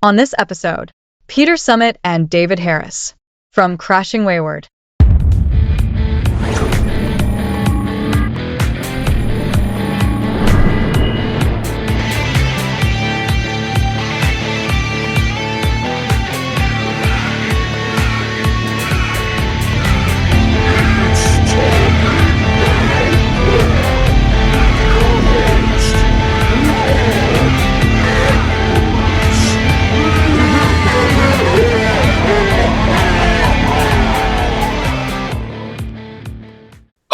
On this episode, Peter Summit and David Harris from Crashing Wayward.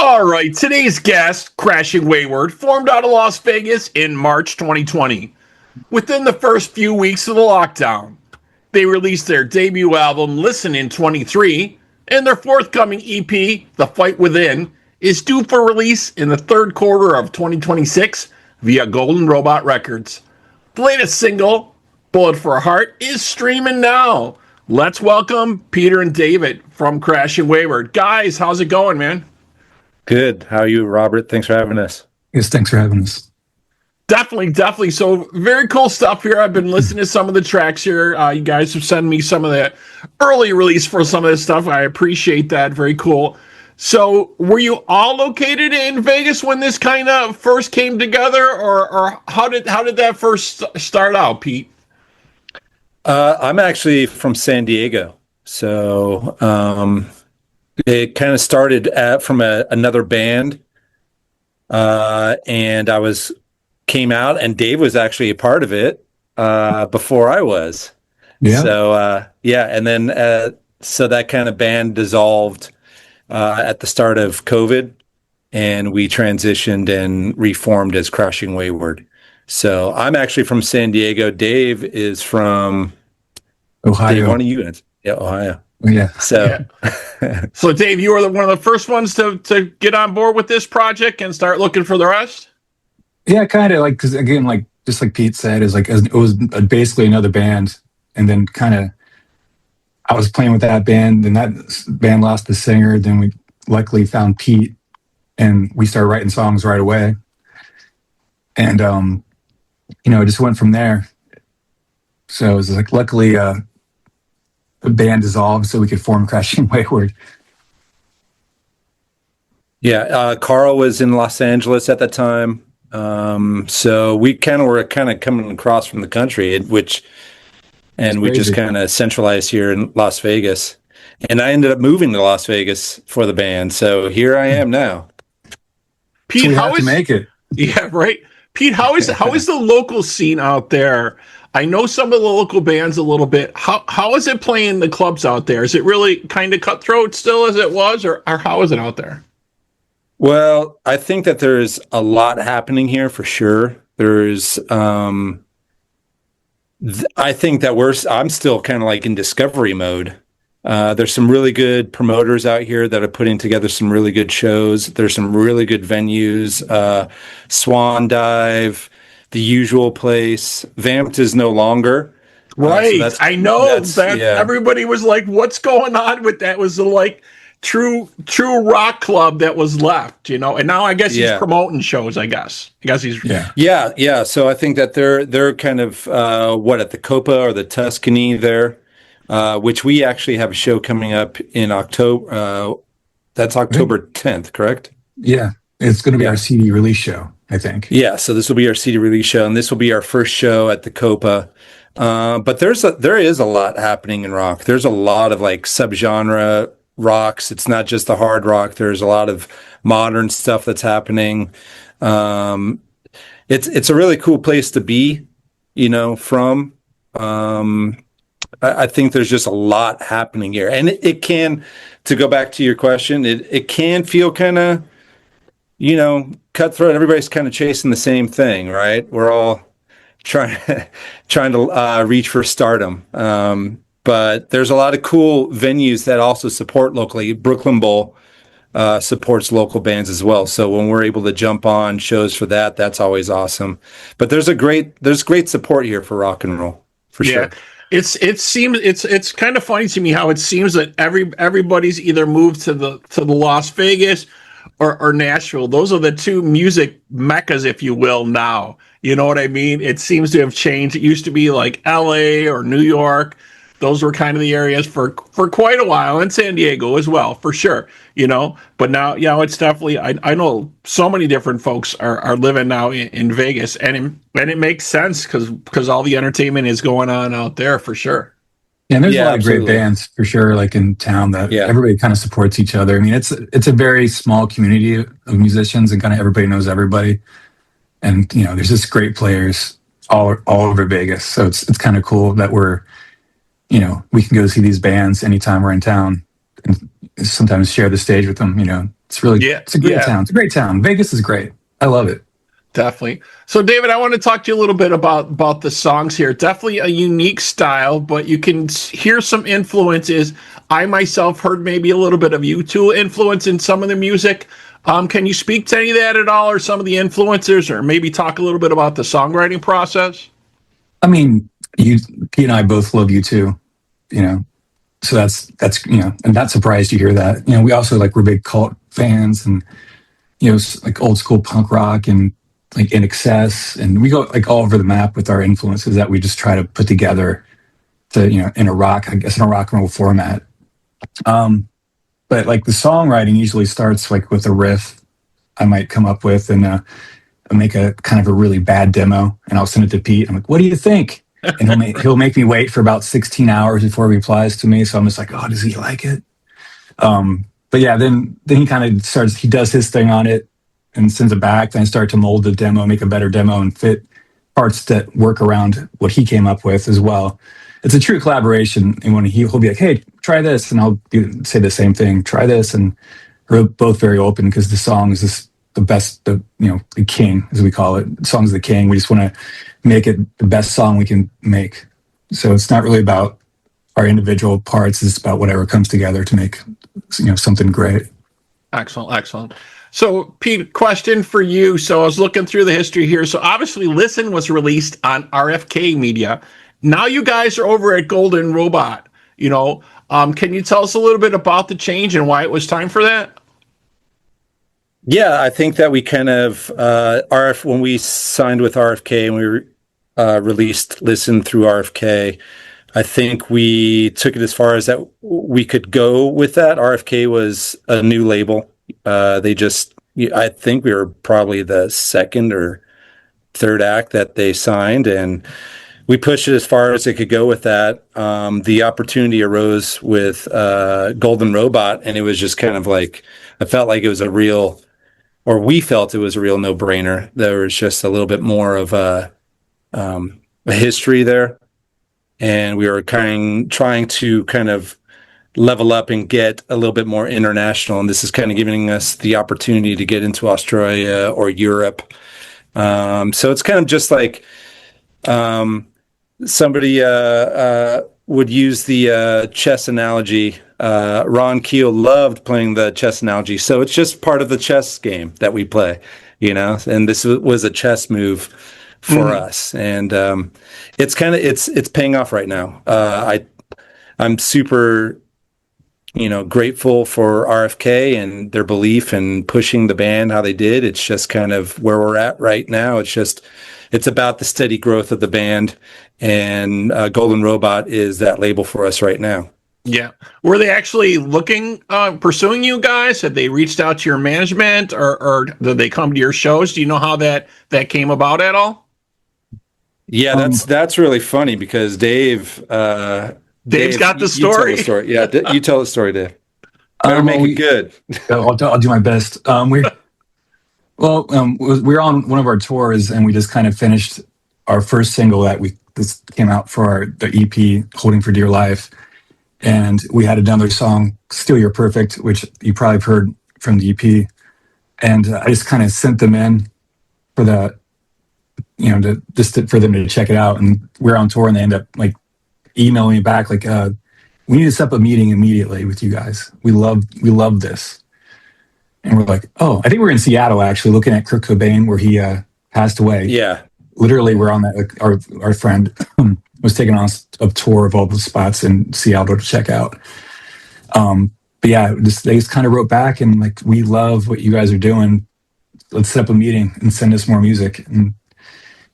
All right, today's guest, Crashing Wayward, formed out of Las Vegas in March 2020. Within the first few weeks of the lockdown, they released their debut album, Listen in 23, and their forthcoming EP, The Fight Within, is due for release in the third quarter of 2026 via Golden Robot Records. The latest single, Bullet for a Heart, is streaming now. Let's welcome Peter and David from Crashing Wayward. Guys, how's it going, man? Good. How are you, Robert? Thanks for having us. Yes, thanks for having us. Definitely. So very cool stuff here. I've been listening to some of the tracks here. You guys have sent me some of the early release for some of this stuff. I appreciate that. Very cool. So were you all located in Vegas when this kind of first came together, or how did that first start out, Pete? I'm actually from San Diego. So it kind of started from another band, and I came out, and Dave was actually a part of it before I was. Yeah. So and then so that kind of band dissolved at the start of COVID, and we transitioned and reformed as Crashing Wayward. So I'm actually from San Diego. Dave is from Ohio. Dave, one of you guys? Yeah, Ohio. Yeah. So. Yeah. So, Dave, you were one of the first ones to get on board with this project and start looking for the rest? Yeah, kind of, like, because again, like, just like Pete said, it was basically another band. And then kind of, I was playing with that band, and that band lost the singer. Then we luckily found Pete, and we started writing songs right away. And, it just went from there. So it was like, luckily, the band dissolved so we could form Crashing Wayward. Yeah, Carl was in Los Angeles at that time. So we were coming across from the country, we just kind of centralized here in Las Vegas. And I ended up moving to Las Vegas for the band. So here I am now. Pete, so how to make it? Yeah, right. Pete, how is the local scene out there? I know some of the local bands a little bit. How is it playing the clubs out there? Is it really kind of cutthroat still as it was, or how is it out there? Well, I think that there's a lot happening here for sure. There's, I think that I'm still kind of like in discovery mode. There's some really good promoters out here that are putting together some really good shows. There's some really good venues, Swan Dive, The Usual Place. Vamped is no longer. Right. So I know that everybody was like, what's going on with that? Was the like true rock club that was left, and now I guess he's promoting shows, I guess he's Yeah. So I think that they're kind of at the Copa or the Tuscany there, which we actually have a show coming up in October. That's October 10th, correct? Yeah. It's going to be our CD release show, I think. Yeah, so this will be our CD release show, and this will be our first show at the Copa. But there is a lot happening in rock. There's a lot of like subgenre rocks. It's not just the hard rock. There's a lot of modern stuff that's happening. It's a really cool place to be, from. I think there's just a lot happening here, and it can, to go back to your question, it can feel kind of, cutthroat. Everybody's kind of chasing the same thing, right? We're all trying to reach for stardom. But there's a lot of cool venues that also support locally. Brooklyn Bowl supports local bands as well. So when we're able to jump on shows for that, that's always awesome. But there's great support here for rock and roll, for sure. It's kind of funny to me how it seems that everybody's either moved to the Las Vegas or Nashville. Those are the two music meccas, if you will, now. You know what I mean? It seems to have changed. It used to be like LA or New York. Those were kind of the areas for quite a while, and San Diego as well, for sure, you know. But now, it's definitely, I know so many different folks are living now in Vegas, and it makes sense because all the entertainment is going on out there, for sure. Yeah, and there's a lot of great bands, for sure, like in town that everybody kind of supports each other. I mean, it's a very small community of musicians, and kind of everybody knows everybody. And, you know, there's just great players all over Vegas. So it's kind of cool that we can go see these bands anytime we're in town and sometimes share the stage with them. You know, it's really, it's a great town. It's a great town. Vegas is great. I love it. Definitely. So, David, I want to talk to you a little bit about the songs here. Definitely a unique style, but you can hear some influences. I myself heard maybe a little bit of U2 influence in some of the music. Can you speak to any of that at all, or some of the influencers, or maybe talk a little bit about the songwriting process? I mean, Pete and I both love U2, you know, so that's you know, I'm not surprised to hear that. You know, we also we're big Cult fans, and you know, like old school punk rock and like In Excess, and we go like all over the map with our influences that we just try to put together to, you know, in a rock and roll format. But like the songwriting usually starts like with a riff I might come up with, and I'll make a kind of a really bad demo, and I'll send it to Pete. I'm like, what do you think? And he'll make me wait for about 16 hours before he replies to me. So I'm just like, oh, does he like it? But yeah, then he kind of he does his thing on it and sends it back. Then I start to mold the demo, make a better demo, and fit parts that work around what he came up with as well. It's a true collaboration. And when he'll be like, hey, try this, and I'll say the same thing, try this. And we're both very open because the song is just the best, the king, as we call it. The song's the king. We just want to make it the best song we can make. So it's not really about our individual parts. It's about whatever comes together to make, something great. Excellent. So, Pete, question for you. So I was looking through the history here. So obviously Listen was released on RFK Media. Now you guys are over at Golden Robot. Can you tell us a little bit about the change and why it was time for that? Yeah, I think that we kind of, when we signed with RFK and we released Listen through RFK, I think we took it as far as that we could go with that. RFK was a new label. I think we were probably the second or third act that they signed, and we pushed it as far as it could go with that. The opportunity arose with Golden Robot, and it was just kind of like, I felt like it was we felt it was a real no-brainer. There was just a little bit more of a history there, and we were trying to kind of level up and get a little bit more international, and this is kind of giving us the opportunity to get into Australia or Europe. So it's kind of just like somebody would use the chess analogy. Ron Keel loved playing the chess analogy, so it's just part of the chess game that we play, and this was a chess move for us, and it's paying off right now. I'm super grateful for RFK and their belief in pushing the band how they did. It's just kind of where we're at right now. It's about the steady growth of the band, and Golden Robot is that label for us right now. Yeah. Were they actually pursuing you guys? Had they reached out to your management, or did they come to your shows? Do you know how that came about at all? Yeah, that's really funny because Dave's got the story. You tell the story. Yeah, you tell the story, Dave. Better make it good. I'll do my best. We were on one of our tours, and we just kind of finished our first single that this came out for the EP, Holding for Dear Life. And we had another song, Still You're Perfect, which you probably have heard from the EP. And I just kind of sent them in for the, for them to check it out. And we're on tour, and they end up emailing me back we need to set up a meeting immediately with you guys. We love this. And we're like, oh, I think we're in Seattle actually, looking at Kurt Cobain where he passed away. Yeah. Literally, we're on that. Our friend was taking on a tour of all the spots in Seattle to check out. but yeah, they just kind of wrote back and like, we love what you guys are doing. Let's set up a meeting and send us more music. And,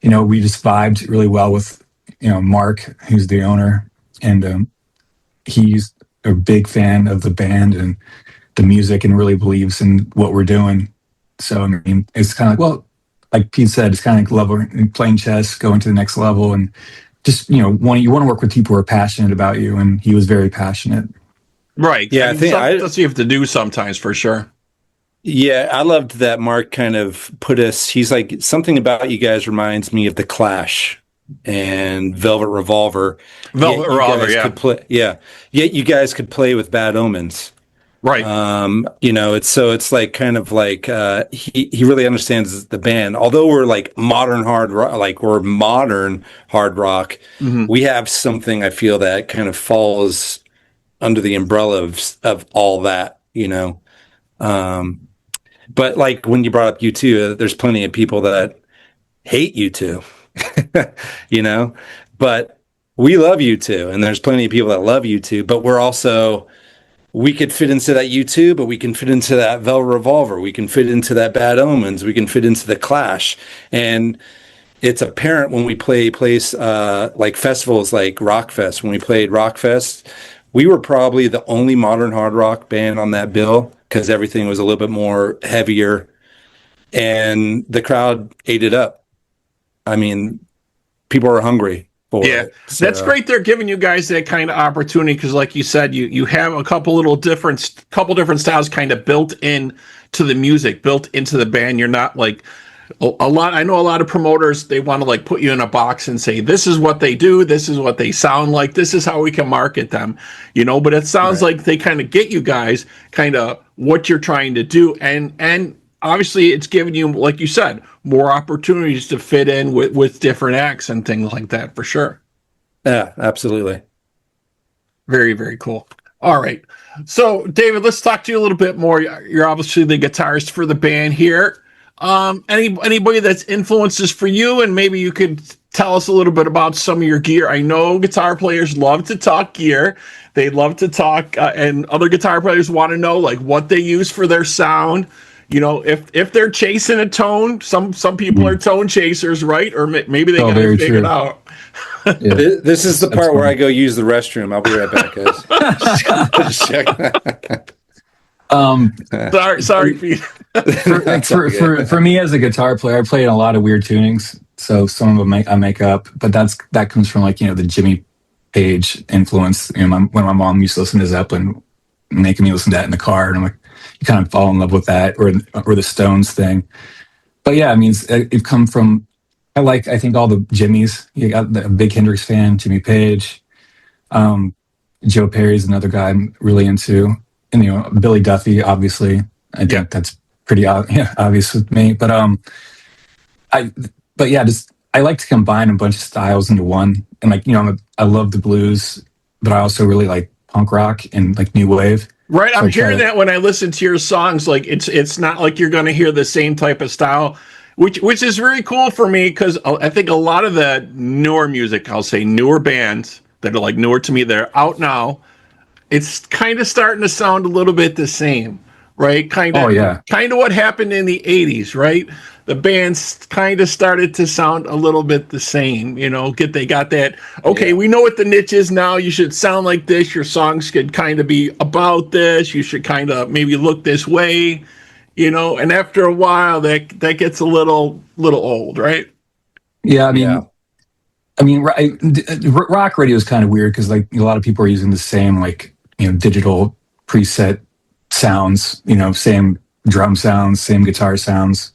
we just vibed really well with, Mark, who's the owner. And he's a big fan of the band and the music and really believes in what we're doing. So, I mean, it's kind of like, well, like Pete said, it's kind of like playing chess, going to the next level. And just, you want to work with people who are passionate about you. And he was very passionate. Right. Yeah, I think that's what you have to do sometimes, for sure. Yeah, I loved that Mark kind of put us, he's like, something about you guys reminds me of The Clash and Velvet Revolver. Velvet Revolver, yeah. Yet you guys could play with Bad Omens. Right. It's like kind of like he really understands the band. Although we're like modern hard rock, Mm-hmm. we have something I feel that kind of falls under the umbrella of all that, But like when you brought up U2, there's plenty of people that hate U2, but we love U2, and there's plenty of people that love U2, but we could fit into that U2, but we can fit into that Velvet Revolver. We can fit into that Bad Omens. We can fit into the Clash. And it's apparent when we play like festivals like Rockfest. When we played Rockfest, we were probably the only modern hard rock band on that bill because everything was a little bit more heavier. And the crowd ate it up. I mean, people are hungry. Yeah, that's great. They're giving you guys that kind of opportunity because, like you said, you have a couple different styles kind of built in to the music, built into the band. You're not like a lot. I know a lot of promoters, they want to like put you in a box and say, this is what they do, this is what they sound like, this is how we can market them, But it sounds like they kind of get you guys kind of what you're trying to do, and obviously it's giving you, like you said, more opportunities to fit in with different acts and things like that, for sure. Yeah, absolutely. Very, very cool. All right. So, David, let's talk to you a little bit more. You're obviously the guitarist for the band here. Anybody that's influences for you, and maybe you could tell us a little bit about some of your gear. I know guitar players love to talk gear. They love to talk, and other guitar players want to know like what they use for their sound. If they're chasing a tone, some people are tone chasers, right? Or maybe they got to figure it out. Yeah. This is the part where I go use the restroom. I'll be right back, guys. Just check. Sorry, Pete. For me as a guitar player, I play in a lot of weird tunings. So some of them I make up, but that comes from like the Jimmy Page influence. When my mom used to listen to Zeppelin, making me listen to that in the car, and I'm like, you kind of fall in love with that, or the Stones thing. But yeah, I mean, it come from. I think all the Jimmys. You got the big Hendrix fan, Jimmy Page. Joe Perry's another guy I'm really into, and Billy Duffy, obviously. I think that's pretty obvious with me. But I like to combine a bunch of styles into one, and I love the blues, but I also really like punk rock and like new wave. Right, I'm hearing that when I listen to your songs. Like it's not like you're going to hear the same type of style, which is very cool for me because I think a lot of the newer music, I'll say newer bands that are like newer to me, they're out now. It's kind of starting to sound a little bit the same, right? Kind of what happened in the 80s, right? The bands kind of started to sound a little bit the same, they got that, okay, we know what the niche is now, you should sound like this, your songs could kind of be about this, you should kind of maybe look this way, and after a while that gets a little old, right? Yeah, I mean, rock radio is kind of weird because like a lot of people are using the same digital preset sounds, same drum sounds, same guitar sounds.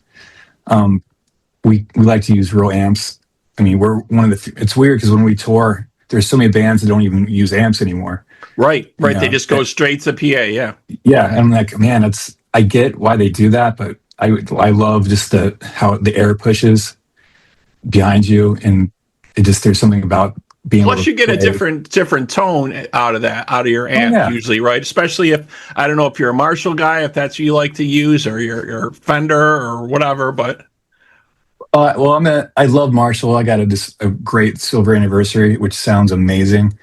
We like to use real amps. I mean, we're one of the. It's weird because when we tour, there's so many bands that don't even use amps anymore. Right. They just go straight to PA. Yeah. Yeah, and I'm like, man, I get why they do that, but I love just how the air pushes behind you, and there's something about being. Plus, you get a different tone out of your amp usually, right? Especially if I don't know if you're a Marshall guy, if that's what you like to use, or your Fender or whatever. But I love Marshall. I got a great silver anniversary, which sounds amazing.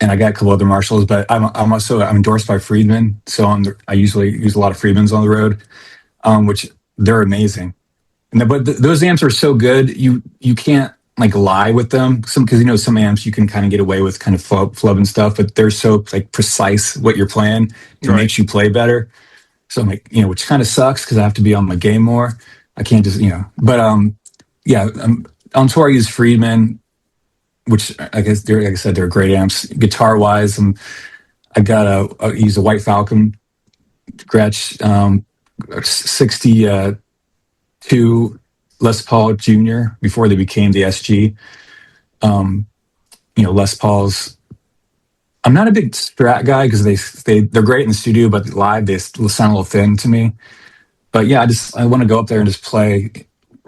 and I got a couple other Marshalls, but I'm endorsed by Friedman, so I usually use a lot of Friedmans on the road, which they're amazing. But those amps are so good, you can't like lie with them. Because some amps you can kind of get away with kind of flub and stuff, but they're so like precise what you're playing, it makes you play better. So I'm like, which kind of sucks because I have to be on my game more. I can't just, but yeah, on tour I use Friedman, which I guess like I said, they're great amps. Guitar wise, I use a White Falcon Gretsch 62 Les Paul Jr. before they became the SG. Les Pauls. I'm not a big Strat guy because they're great in the studio, but live they sound a little thin to me. But yeah, I want to go up there and just play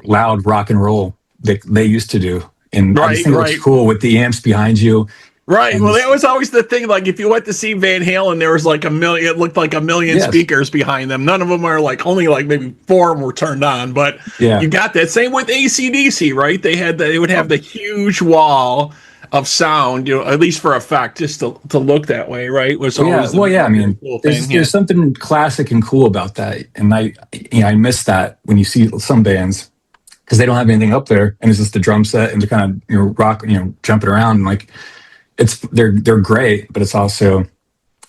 loud rock and roll that they used to do. And I just think it looks cool with the amps behind you. Right. Well, that was always the thing. Like, if you went to see Van Halen, there was like a million. It looked like a million speakers behind them. None of them are only maybe 4 were turned on. But you got that. Same with AC/DC, right? They would have the huge wall of sound, at least for effect, just to look that way, right? It was always I mean, cool there's something classic and cool about that, and I miss that when you see some bands because they don't have anything up there, and it's just the drum set and the kind of rock, jumping around, and they're great, but it's also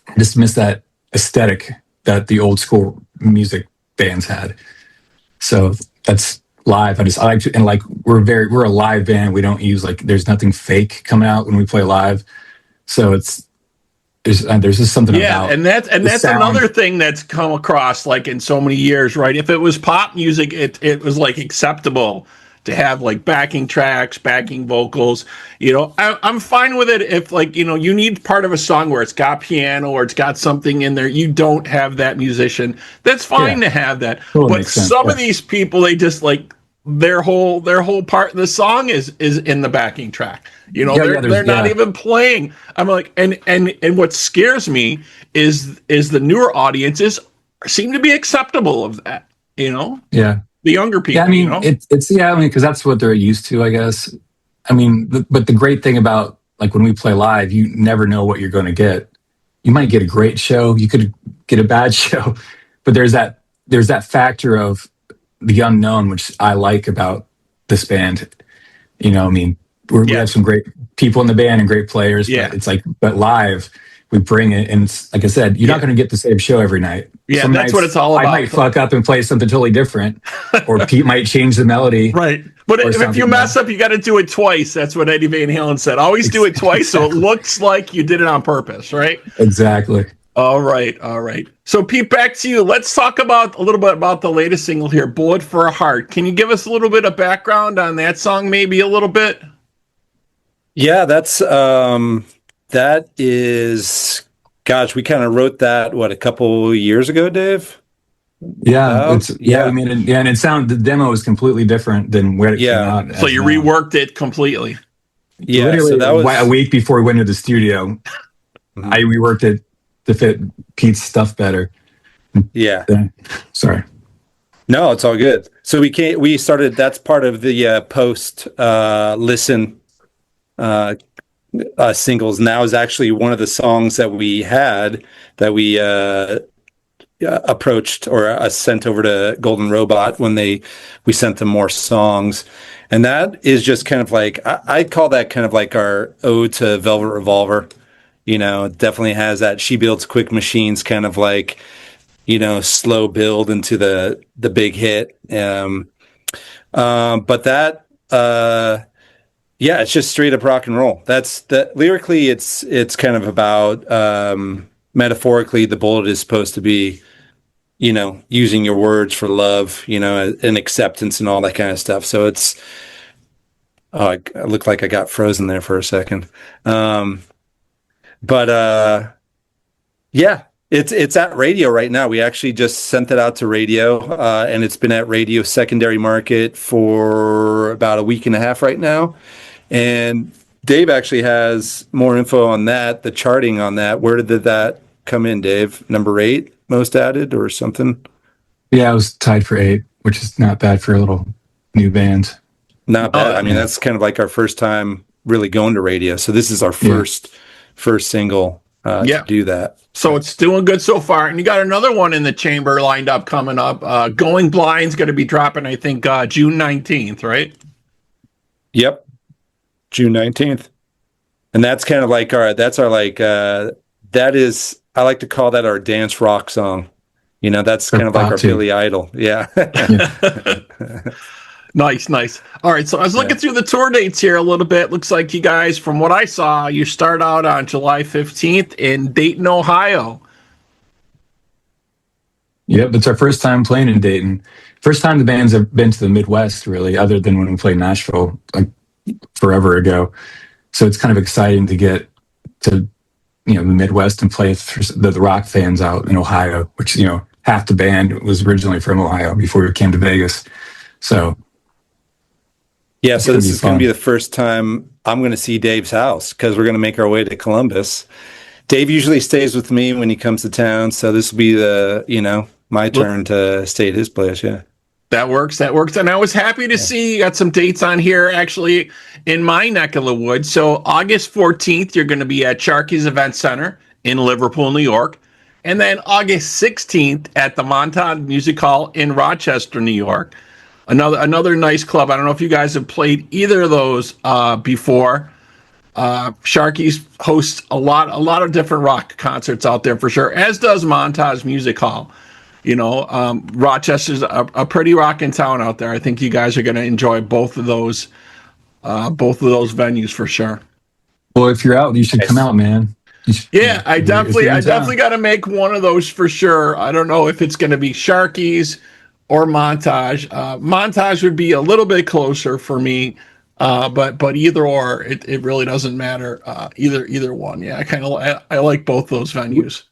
I just miss that aesthetic that the old school music bands had. So that's live. I like to, and we're a live band. We don't use there's nothing fake coming out when we play live. So there's just something about and that's another thing that's come across in so mmany years, right? If it was pop music, it was acceptable to have backing tracks, backing vocals. I'm fine with it if you need part of a song where it's got piano or it's got something in there. You don't have that musician. That's fine to have that. Totally, but some of these people, they just their whole part of the song is in the backing track. They're not even playing. I'm and what scares me is the newer audiences seem to be acceptable of that. Yeah. The younger people. Yeah, I mean, it's because that's what they're used to, I guess. I mean, but the great thing about when we play live, you never know what you're going to get. You might get a great show, you could get a bad show, but there's that factor of the unknown, which I like about this band. We have some great people in the band and great players, but it's but live we bring it, and it's like I said, you're not going to get the same show every night. Yeah, some that's nights, what it's all about. I might fuck up and play something totally different, or Pete might change the melody. Right, but if you mess up, you got to do it twice. That's what Eddie Van Halen said. Always do it twice, so it looks like you did it on purpose, right? Exactly. All right. So Pete, back to you. Let's talk a little bit about the latest single here, "Bullet for a Heart." Can you give us a little bit of background on that song, maybe a little bit? Yeah, that is, gosh, we kind of wrote that, a couple years ago, Dave? Yeah, I mean, and the demo is completely different than where it came out. So you reworked it completely. Yeah, literally, so that was a week before we went to the studio. I reworked it to fit Pete's stuff better. Yeah. Sorry. No, it's all good. So we started, that's part of the post listen singles. Now is actually one of the songs that we approached or sent over to Golden Robot when we sent them more songs, and that is just kind of I call that kind of our ode to Velvet Revolver. It definitely has that She Builds Quick Machines kind of slow build into the big hit. But that it's just straight up rock and roll. That's lyrically, it's kind of about, metaphorically, the bullet is supposed to be, using your words for love, and acceptance and all that kind of stuff. So I looked like I got frozen there for a second. It's at radio right now. We actually just sent it out to radio, and it's been at radio secondary market for about a week and a half right now. And Dave actually has more info on that, the charting on that. Where did that come in, Dave? Number 8, most added or something? Yeah, I was tied for 8, which is not bad for a little new band. Not bad. I mean, that's kind of our first time really going to radio. So this is our first first single to do that. So it's doing good so far. And you got another one in the chamber lined up coming up. Going Blind's going to be dropping, I think, June 19th, right? Yep. June 19th. And that's kind of like that is, I like to call that our dance rock song. You know, that's kind of like our Billy Idol. Yeah. Nice. All right. So I was looking through the tour dates here a little bit. Looks like you guys, from what I saw, you start out on July 15th in Dayton, Ohio. Yep, it's our first time playing in Dayton. First time the band's have been to the Midwest, really, other than when we played Nashville like forever ago. So it's kind of exciting to get to, the Midwest and play the rock fans out in Ohio, which, half the band was originally from Ohio before we came to Vegas. So yeah, so this is going to be the first time I'm going to see Dave's house because we're going to make our way to Columbus. Dave usually stays with me when he comes to town, so this will be my turn to stay at his place. Yeah, that works. And I was happy to see you got some dates on here actually in my neck of the woods. So August 14th, you're going to be at Sharky's Event Center in Liverpool, New York. And then August 16th at the Montauk Music Hall in Rochester, New York. Another nice club. I don't know if you guys have played either of those before. Sharky's hosts a lot of different rock concerts out there for sure, as does Montage Music Hall. Rochester's a pretty rockin' town out there. I think you guys are going to enjoy both of those venues for sure. Well, if you're out, you should come out, man. I definitely got to make one of those for sure. I don't know if it's going to be Sharky's or Montage. Montage would be a little bit closer for me, but either or, it really doesn't matter. Either one. Yeah, I like both those venues.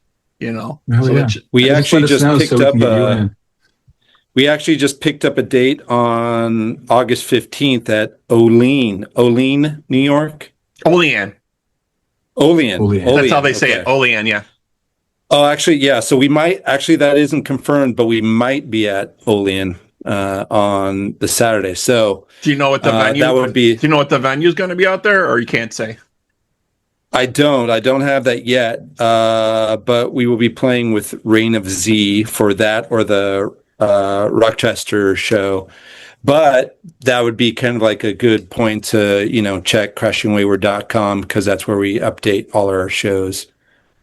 We actually just picked up a date on August 15th at Olean, New York. Olean. That's how they say it. Olean, yeah. Oh, actually, yeah. So we might that isn't confirmed, but we might be at Olean on the Saturday. So do you know what the venue that would be? Do you know what the venue is going to be out there, or you can't say? I don't have that yet. But we will be playing with Reign of Z for that or the Rochester show. But that would be kind of like a good point to, check crashingwayward.com because that's where we update all our shows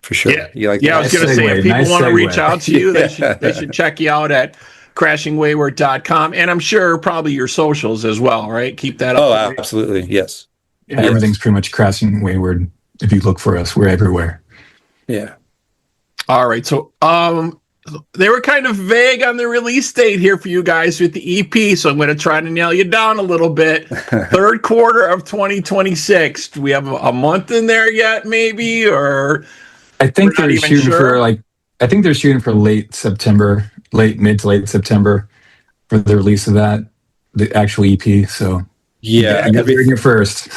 for sure. Yeah, I was going to say, if people want to reach out to you, they should check you out at crashingwayward.com. And I'm sure probably your socials as well, right? Keep that up. Oh, absolutely. Yes. Yeah, everything's pretty much Crashing Wayward. If you look for us, we're everywhere. Yeah. All right. So, they were kind of vague on the release date here for you guys with the EP, so I'm going to try to nail you down a little bit. Third quarter of 2026. Do we have a month in there yet, maybe? Or I think they're shooting for mid to late September for the release of that, the actual EP. So yeah, I got to hear first.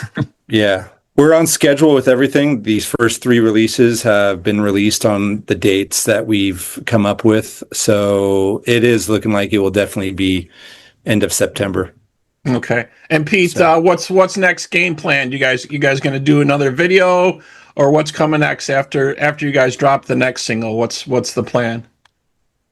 Yeah. We're on schedule with everything. These first 3 releases have been released on the dates that we've come up with. So it is looking like it will definitely be end of September. Okay. And Pete, what's next game plan? You guys going to do another video, or what's coming next after you guys drop the next single? What's the plan?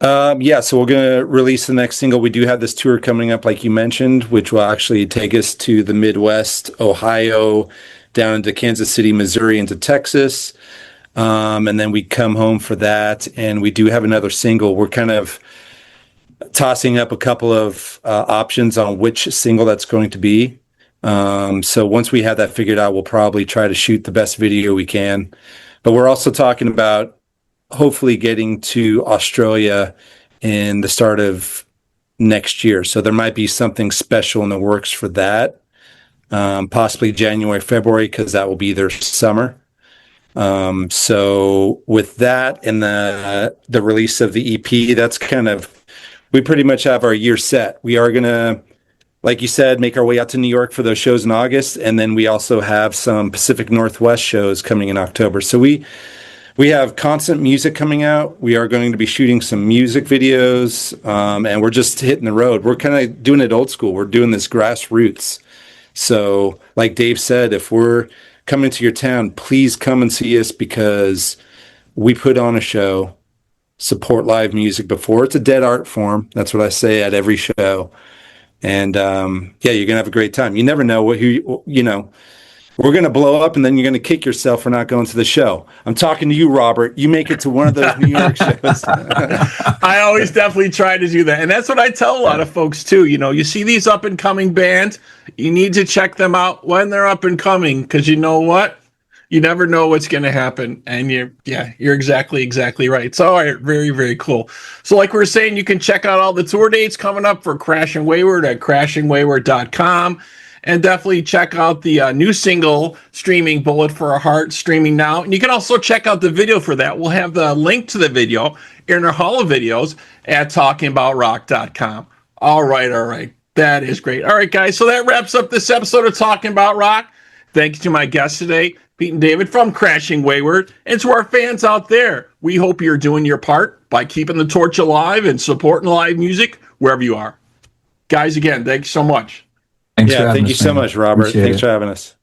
So we're going to release the next single. We do have this tour coming up, like you mentioned, which will actually take us to the Midwest, Ohio, down into Kansas City, Missouri, into Texas. And then we come home for that. And we do have another single. We're kind of tossing up a couple of options on which single that's going to be. So once we have that figured out, we'll probably try to shoot the best video we can. But we're also talking about hopefully getting to Australia in the start of next year. So there might be something special in the works for that. Possibly January, February, because that will be their summer. So with that and the release of the EP, that's we pretty much have our year set. We are going to, like you said, make our way out to New York for those shows in August. And then we also have some Pacific Northwest shows coming in October. So we have constant music coming out. We are going to be shooting some music videos, and we're just hitting the road. We're kind of doing it old school. We're doing this grassroots. So like Dave said, if we're coming to your town, please come and see us because we put on a show, support live music before it's a dead art form. That's what I say at every show. And yeah, you're gonna have a great time. You never know we're gonna blow up, and then you're gonna kick yourself for not going to the show. I'm talking to you, Robert. You make it to one of those New York shows. I always definitely try to do that, and that's what I tell a lot of folks too. You see these up and coming bands, you need to check them out when they're up and coming, because you know what? You never know what's going to happen. And you're exactly right. So, all right, very, very cool. So like we were saying, you can check out all the tour dates coming up for Crash and Wayward at crashingwayward.com. And definitely check out the new single streaming, Bullet for a Heart, streaming now. And you can also check out the video for that. We'll have the link to the video in our Hall of Videos at talkingaboutrock.com. All right. That is great. All right, guys. So that wraps up this episode of Talking About Rock. Thank you to my guests today, Pete and David from Crashing Wayward, and to our fans out there. We hope you're doing your part by keeping the torch alive and supporting live music wherever you are. Guys, again, thank you so much. Thank you so much, Robert. Thanks for having us.